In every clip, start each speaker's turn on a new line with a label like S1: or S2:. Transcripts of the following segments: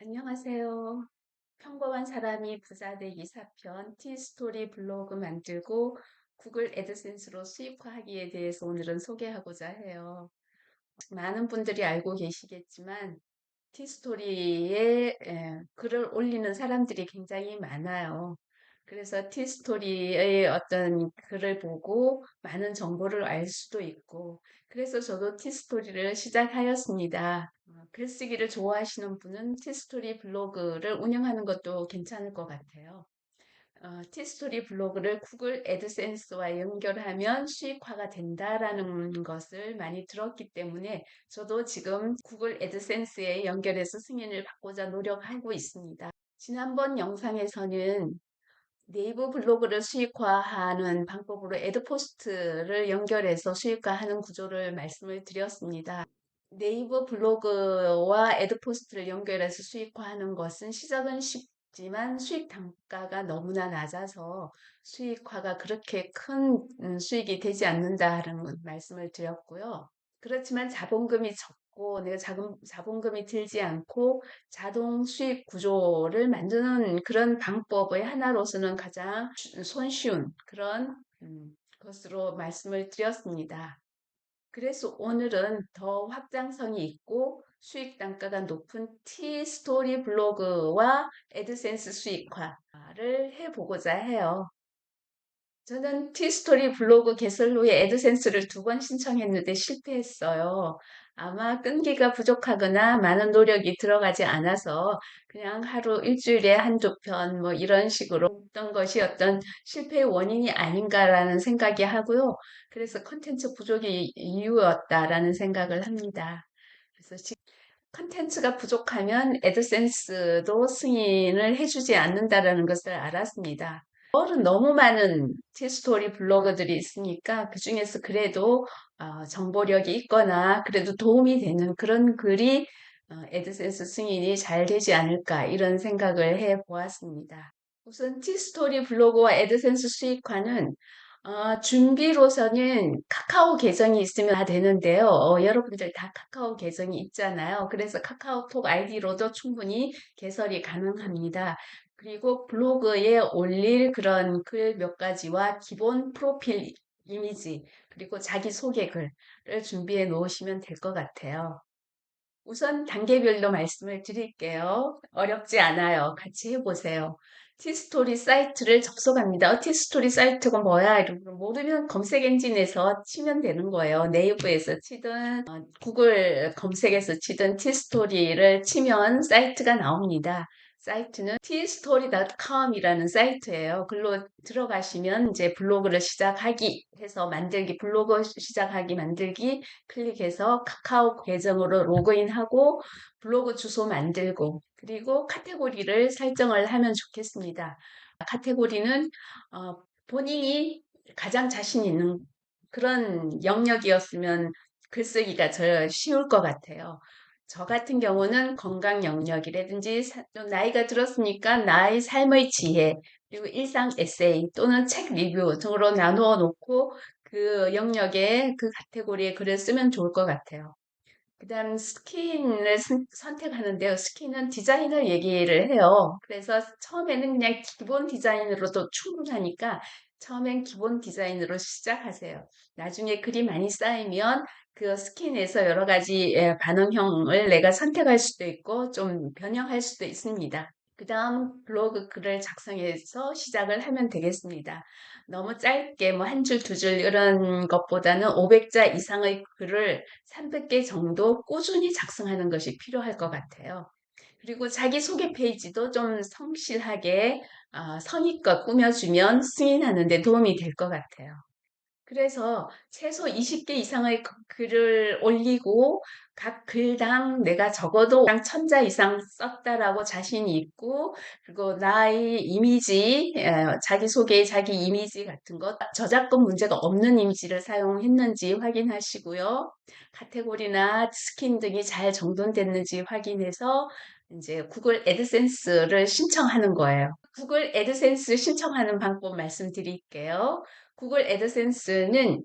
S1: 안녕하세요. 평범한 사람이 부자 되기 4편 티스토리 블로그 만들고 구글 애드센스로 수익화하기에 대해서 오늘은 소개하고자 해요. 많은 분들이 알고 계시겠지만 티스토리에 글을 올리는 사람들이 굉장히 많아요. 그래서 티스토리의 어떤 글을 보고 많은 정보를 알 수도 있고, 그래서 저도 티스토리를 시작하였습니다. 글쓰기를 좋아하시는 분은 티스토리 블로그를 운영하는 것도 괜찮을 것 같아요. 티스토리 블로그를 구글 애드센스와 연결하면 수익화가 된다라는 것을 많이 들었기 때문에 저도 지금 구글 애드센스에 연결해서 승인을 받고자 노력하고 있습니다. 지난번 영상에서는 네이버 블로그를 수익화하는 방법으로 애드포스트를 연결해서 수익화하는 구조를 말씀을 드렸습니다. 네이버 블로그와 애드포스트를 연결해서 수익화하는 것은 시작은 쉽지만 수익 단가가 너무나 낮아서 수익화가 그렇게 큰 수익이 되지 않는다는 말씀을 드렸고요. 그렇지만 자본금이 적고 내가 자본금이 들지 않고 자동 수익 구조를 만드는 그런 방법의 하나로서는 가장 손쉬운 그런 것으로 말씀을 드렸습니다. 그래서 오늘은 더 확장성이 있고 수익 단가가 높은 T스토리 블로그와 애드센스 수익화를 해보고자 해요. 저는 티스토리 블로그 개설 후에 애드센스를 2번 신청했는데 실패했어요. 아마 끈기가 부족하거나 많은 노력이 들어가지 않아서 그냥 하루 일주일에 한두 편 뭐 이런 식으로 했던 것이 어떤 실패의 원인이 아닌가라는 생각이 하고요. 그래서 컨텐츠 부족이 이유였다라는 생각을 합니다. 그래서 컨텐츠가 부족하면 애드센스도 승인을 해주지 않는다라는 것을 알았습니다. 너무 많은 티스토리 블로거들이 있으니까 그중에서 그래도 정보력이 있거나 그래도 도움이 되는 그런 글이 애드센스 승인이 잘 되지 않을까 이런 생각을 해 보았습니다. 우선 티스토리 블로그와 애드센스 수익화는 준비로서는 카카오 계정이 있으면 다 되는데요. 여러분들 다 카카오 계정이 있잖아요. 그래서 카카오톡 아이디로도 충분히 개설이 가능합니다. 그리고 블로그에 올릴 그런 글 몇 가지와 기본 프로필 이미지, 그리고 자기소개 글을 준비해 놓으시면 될 것 같아요. 우선 단계별로 말씀을 드릴게요. 어렵지 않아요. 같이 해보세요. 티스토리 사이트를 접속합니다. 티스토리 사이트가 뭐야? 이러면 모르면 검색 엔진에서 치면 되는 거예요. 네이버에서 치든 구글 검색에서 치든 티스토리를 치면 사이트가 나옵니다. 사이트는 tstory.com이라는 사이트예요. 글로 들어가시면 이제 블로그를 시작하기 해서 만들기, 블로그 시작하기 만들기 클릭해서 카카오 계정으로 로그인하고 블로그 주소 만들고 그리고 카테고리를 설정을 하면 좋겠습니다. 카테고리는 본인이 가장 자신 있는 그런 영역이었으면 글쓰기가 더 쉬울 것 같아요. 저 같은 경우는 건강 영역이라든지 또 나이가 들었으니까 나의 삶의 지혜 그리고 일상 에세이 또는 책 리뷰 등으로 나누어 놓고 그 영역에 그 카테고리에 글을 쓰면 좋을 것 같아요. 그다음 스킨을 선택하는데요. 스킨은 디자인을 얘기를 해요. 그래서 처음에는 그냥 기본 디자인으로도 충분하니까 처음엔 기본 디자인으로 시작하세요. 나중에 글이 많이 쌓이면 그 스킨에서 여러 가지 반응형을 내가 선택할 수도 있고 좀 변형할 수도 있습니다. 그 다음 블로그 글을 작성해서 시작을 하면 되겠습니다. 너무 짧게 뭐 한 줄, 두 줄 이런 것보다는 500자 이상의 글을 300개 정도 꾸준히 작성하는 것이 필요할 것 같아요. 그리고 자기소개 페이지도 좀 성실하게 성의껏 꾸며주면 승인하는 데 도움이 될 것 같아요. 그래서 최소 20개 이상의 글을 올리고 각 글당 내가 적어도 1000자 이상 썼다라고 자신이 있고 그리고 나의 이미지, 자기소개, 자기 이미지 같은 것, 저작권 문제가 없는 이미지를 사용했는지 확인하시고요. 카테고리나 스킨 등이 잘 정돈됐는지 확인해서 이제 구글 애드센스를 신청하는 거예요. 구글 애드센스 신청하는 방법 말씀드릴게요. 구글 애드센스는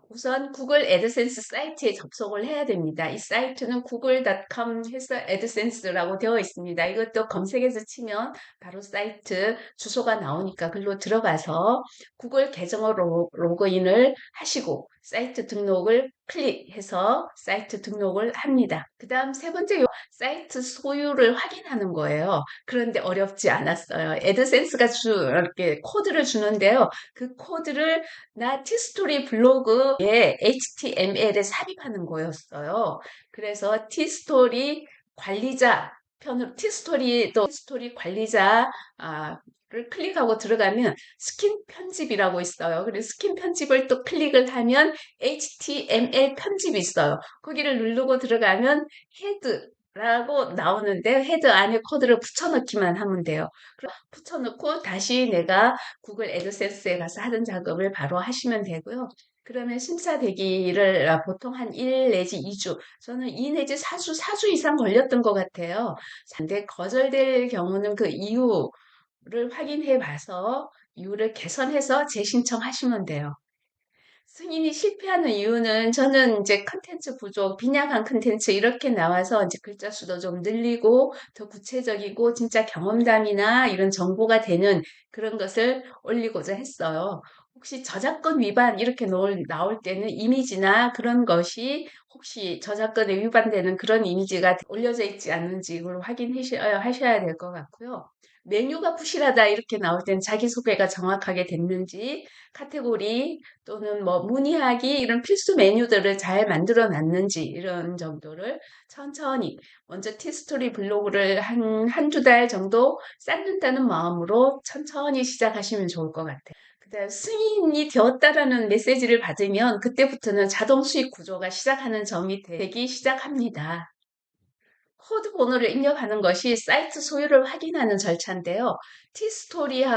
S1: 우선 구글 애드센스 사이트에 접속을 해야 됩니다. 이 사이트는 google.com 해서 애드센스라고 되어 있습니다. 이것도 검색해서 치면 바로 사이트 주소가 나오니까 글로 들어가서 구글 계정으로 로그인을 하시고 사이트 등록을 클릭해서 사이트 등록을 합니다. 그 다음 세 번째 사이트 소유를 확인하는 거예요. 그런데 어렵지 않았어요. 애드센스가 이렇게 코드를 주는데요. 그 코드를 나 티스토리 블로그에 HTML에 삽입하는 거였어요. 그래서 티스토리 관리자 편으로 티스토리 관리자 를 클릭하고 들어가면 스킨 편집이라고 있어요. 그래서 스킨 편집을 또 클릭을 하면 HTML 편집이 있어요. 거기를 누르고 들어가면 헤드라고 나오는데 헤드 안에 코드를 붙여넣기만 하면 돼요. 붙여넣고 다시 내가 구글 애드센스에 가서 하던 작업을 바로 하시면 되고요. 그러면 심사 대기를 보통 한 1 내지 2주, 저는 2 내지 4주 이상 걸렸던 것 같아요. 근데 거절될 경우는 그 이유를 확인해 봐서 이유를 개선해서 재신청하시면 돼요. 승인이 실패하는 이유는 저는 이제 컨텐츠 부족, 빈약한 컨텐츠 이렇게 나와서 이제 글자 수도 좀 늘리고 더 구체적이고 진짜 경험담이나 이런 정보가 되는 그런 것을 올리고자 했어요. 혹시 저작권 위반 이렇게 나올 때는 이미지나 그런 것이 혹시 저작권에 위반되는 그런 이미지가 올려져 있지 않는지 그걸 하셔야 될 것 같고요. 메뉴가 부실하다 이렇게 나올 때는 자기소개가 정확하게 됐는지 카테고리 또는 뭐 문의하기 이런 필수 메뉴들을 잘 만들어 놨는지 이런 정도를 천천히 먼저 티스토리 블로그를 한두 달 정도 쌓는다는 마음으로 천천히 시작하시면 좋을 것 같아요. 그다음 승인이 되었다라는 메시지를 받으면 그때부터는 자동 수익 구조가 시작하는 점이 되기 시작합니다. 코드 번호를 입력하는 것이 사이트 소유를 확인하는 절차인데요. 티스토리는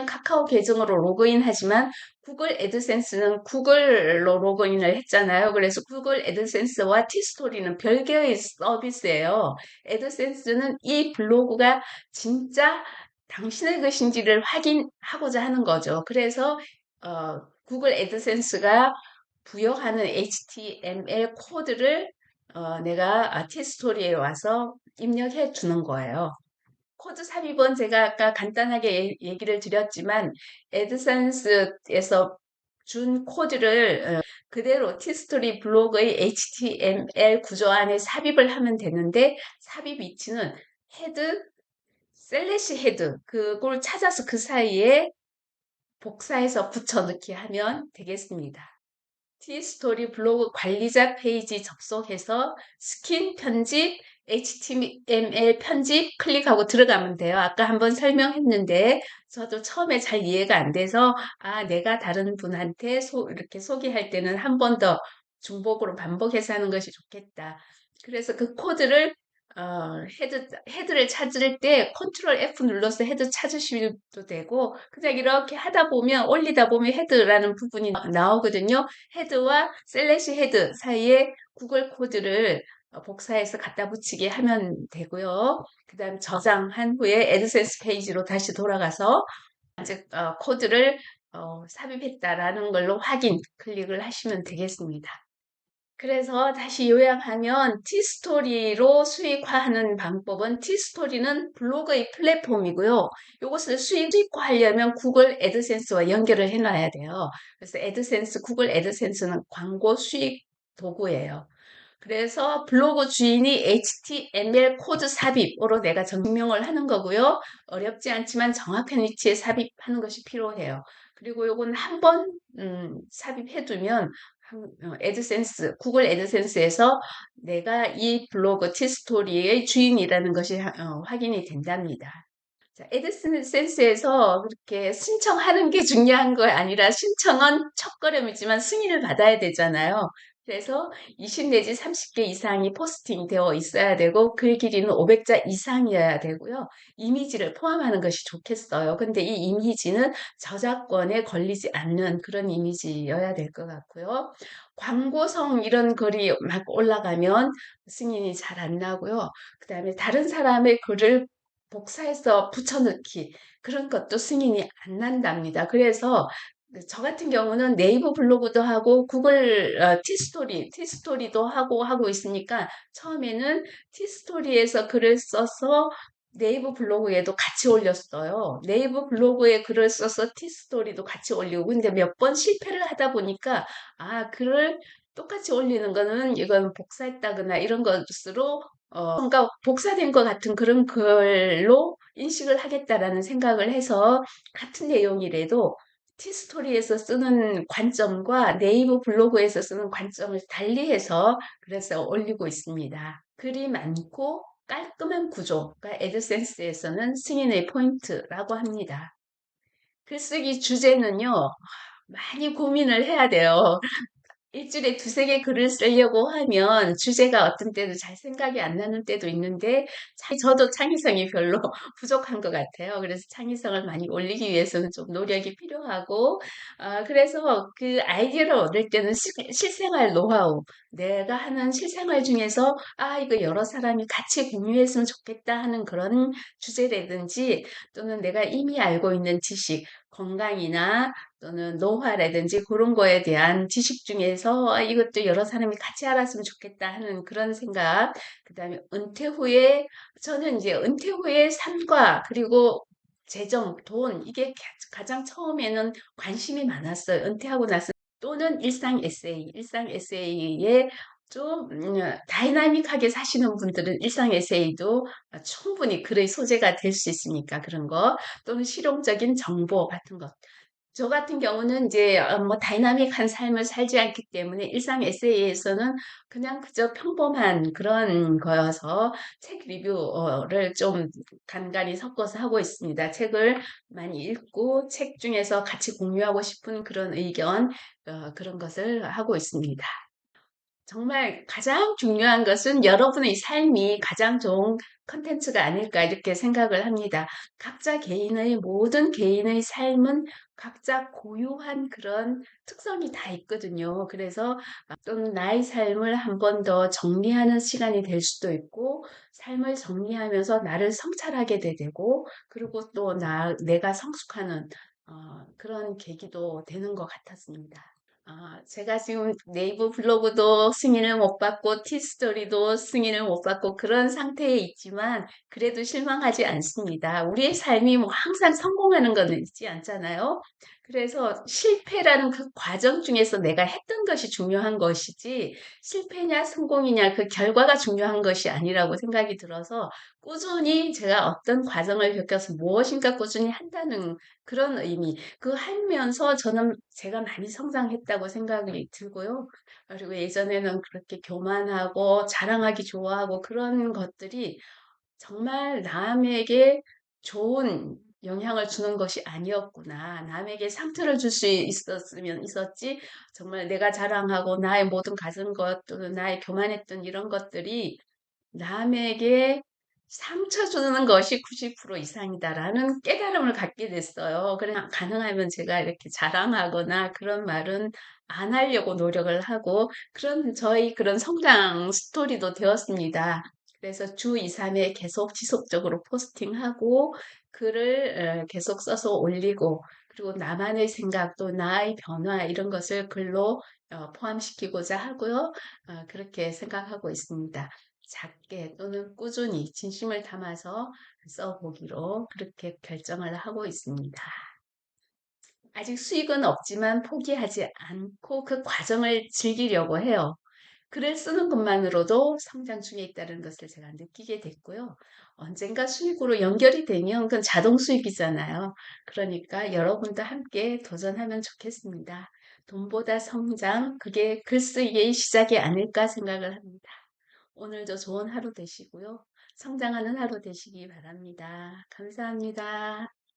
S1: 카카오 계정으로 로그인하지만 구글 애드센스는 구글로 로그인을 했잖아요. 그래서 구글 애드센스와 티스토리는 별개의 서비스예요. 애드센스는 이 블로그가 진짜 당신의 것인지를 확인하고자 하는 거죠. 그래서 구글 애드센스가 부여하는 HTML 코드를 내가 티스토리에 와서 입력해 주는 거예요. 코드 삽입은 제가 아까 간단하게 얘기를 드렸지만 애드센스에서 준 코드를 그대로 티스토리 블로그의 HTML 구조 안에 삽입을 하면 되는데 삽입 위치는 헤드, 슬래시 헤드 그걸 찾아서 그 사이에 복사해서 붙여넣기 하면 되겠습니다. 티스토리 블로그 관리자 페이지 접속해서 스킨 편집, HTML 편집 클릭하고 들어가면 돼요. 아까 한번 설명했는데 저도 처음에 잘 이해가 안 돼서 내가 다른 분한테 이렇게 소개할 때는 한 번 더 중복으로 반복해서 하는 것이 좋겠다. 그래서 그 코드를 헤드를 찾을 때 컨트롤 F 눌러서 헤드 찾으셔도 되고 그냥 이렇게 하다 보면 올리다 보면 헤드라는 부분이 나오거든요. 헤드와 슬래시 헤드 사이에 구글 코드를 복사해서 갖다 붙이게 하면 되고요. 그 다음 저장한 후에 애드센스 페이지로 다시 돌아가서 이제 코드를 삽입했다라는 걸로 확인 클릭을 하시면 되겠습니다. 그래서 다시 요약하면 티스토리로 수익화하는 방법은 티스토리는 블로그의 플랫폼이고요. 이것을 수익화하려면 구글 애드센스와 연결을 해놔야 돼요. 그래서 구글 애드센스는 광고 수익 도구예요. 그래서 블로그 주인이 HTML 코드 삽입으로 내가 증명을 하는 거고요. 어렵지 않지만 정확한 위치에 삽입하는 것이 필요해요. 그리고 요건 한번 삽입해두면 구글 애드센스에서 내가 이 블로그 티스토리의 주인이라는 것이 확인이 된답니다. 자, 애드센스에서 그렇게 신청하는 게 중요한 거 아니라 신청은 첫걸음이지만 승인을 받아야 되잖아요. 그래서 20 내지 30개 이상이 포스팅 되어 있어야 되고 글 길이는 500자 이상이어야 되고요. 이미지를 포함하는 것이 좋겠어요. 근데 이 이미지는 저작권에 걸리지 않는 그런 이미지여야 될 것 같고요. 광고성 이런 글이 막 올라가면 승인이 잘 안 나고요. 그 다음에 다른 사람의 글을 복사해서 붙여넣기 그런 것도 승인이 안 난답니다. 그래서 저 같은 경우는 네이버 블로그도 하고 구글 티스토리도 하고 있으니까 처음에는 티스토리에서 글을 써서 네이버 블로그에도 같이 올렸어요. 네이버 블로그에 글을 써서 티스토리도 같이 올리고 근데 몇 번 실패를 하다 보니까 글을 똑같이 올리는 거는 이건 복사했다거나 이런 것으로 뭔가 복사된 것 같은 그런 글로 인식을 하겠다라는 생각을 해서 같은 내용이라도 티스토리에서 쓰는 관점과 네이버 블로그에서 쓰는 관점을 달리해서 그래서 올리고 있습니다. 글이 많고 깔끔한 구조가 애드센스에서는 승인의 포인트라고 합니다. 글쓰기 주제는요, 많이 고민을 해야 돼요. 일주일에 두세 개 글을 쓰려고 하면 주제가 어떤 때도 잘 생각이 안 나는 때도 있는데 저도 창의성이 별로 부족한 것 같아요. 그래서 창의성을 많이 올리기 위해서는 좀 노력이 필요하고 그래서 그 아이디어를 얻을 때는 실생활 노하우 내가 하는 실생활 중에서 이거 여러 사람이 같이 공유했으면 좋겠다 하는 그런 주제라든지 또는 내가 이미 알고 있는 지식 건강이나 또는 노화라든지 그런 거에 대한 지식 중에서 이것도 여러 사람이 같이 알았으면 좋겠다 하는 그런 생각. 그다음에 저는 이제 은퇴 후의 삶과 그리고 재정, 돈 이게 가장 처음에는 관심이 많았어요. 은퇴하고 나서 또는 일상 에세이에 좀 다이나믹하게 사시는 분들은 일상 에세이도 충분히 글의 소재가 될 수 있으니까 그런 거 또는 실용적인 정보 같은 것. 저 같은 경우는 이제 뭐 다이나믹한 삶을 살지 않기 때문에 일상 에세이에서는 그냥 그저 평범한 그런 거여서 책 리뷰를 좀 간간히 섞어서 하고 있습니다. 책을 많이 읽고 책 중에서 같이 공유하고 싶은 그런 의견, 그런 것을 하고 있습니다. 정말 가장 중요한 것은 여러분의 삶이 가장 좋은 컨텐츠가 아닐까 이렇게 생각을 합니다. 모든 개인의 삶은 각자 고유한 그런 특성이 다 있거든요. 그래서 또는 나의 삶을 한 번 더 정리하는 시간이 될 수도 있고, 삶을 정리하면서 나를 성찰하게 되고, 그리고 또 내가 성숙하는 그런 계기도 되는 것 같았습니다. 제가 지금 네이버 블로그도 승인을 못 받고 티스토리도 승인을 못 받고 그런 상태에 있지만 그래도 실망하지 않습니다. 우리의 삶이 뭐 항상 성공하는 건 있지 않잖아요. 그래서 실패라는 그 과정 중에서 내가 했던 것이 중요한 것이지 실패냐 성공이냐 그 결과가 중요한 것이 아니라고 생각이 들어서 꾸준히 제가 어떤 과정을 겪어서 무엇인가 꾸준히 한다는 그런 의미 그 하면서 저는 제가 많이 성장했다고 생각이 들고요. 그리고 예전에는 그렇게 교만하고 자랑하기 좋아하고 그런 것들이 정말 남에게 좋은 영향을 주는 것이 아니었구나. 남에게 상처를 줄 수 있었으면 있었지. 정말 내가 자랑하고 나의 모든 가진 것 또는 나의 교만했던 이런 것들이 남에게 상처 주는 것이 90% 이상이다라는 깨달음을 갖게 됐어요. 그래서 가능하면 제가 이렇게 자랑하거나 그런 말은 안 하려고 노력을 하고 저희 그런 성장 스토리도 되었습니다. 그래서 주 2, 3회 계속 지속적으로 포스팅하고 글을 계속 써서 올리고 그리고 나만의 생각 또 나의 변화 이런 것을 글로 포함시키고자 하고요. 그렇게 생각하고 있습니다. 작게 또는 꾸준히 진심을 담아서 써보기로 그렇게 결정을 하고 있습니다. 아직 수익은 없지만 포기하지 않고 그 과정을 즐기려고 해요. 글을 쓰는 것만으로도 성장 중에 있다는 것을 제가 느끼게 됐고요. 언젠가 수익으로 연결이 되면 그건 자동 수익이잖아요. 그러니까 여러분도 함께 도전하면 좋겠습니다. 돈보다 성장, 그게 글쓰기의 시작이 아닐까 생각을 합니다. 오늘도 좋은 하루 되시고요. 성장하는 하루 되시기 바랍니다. 감사합니다.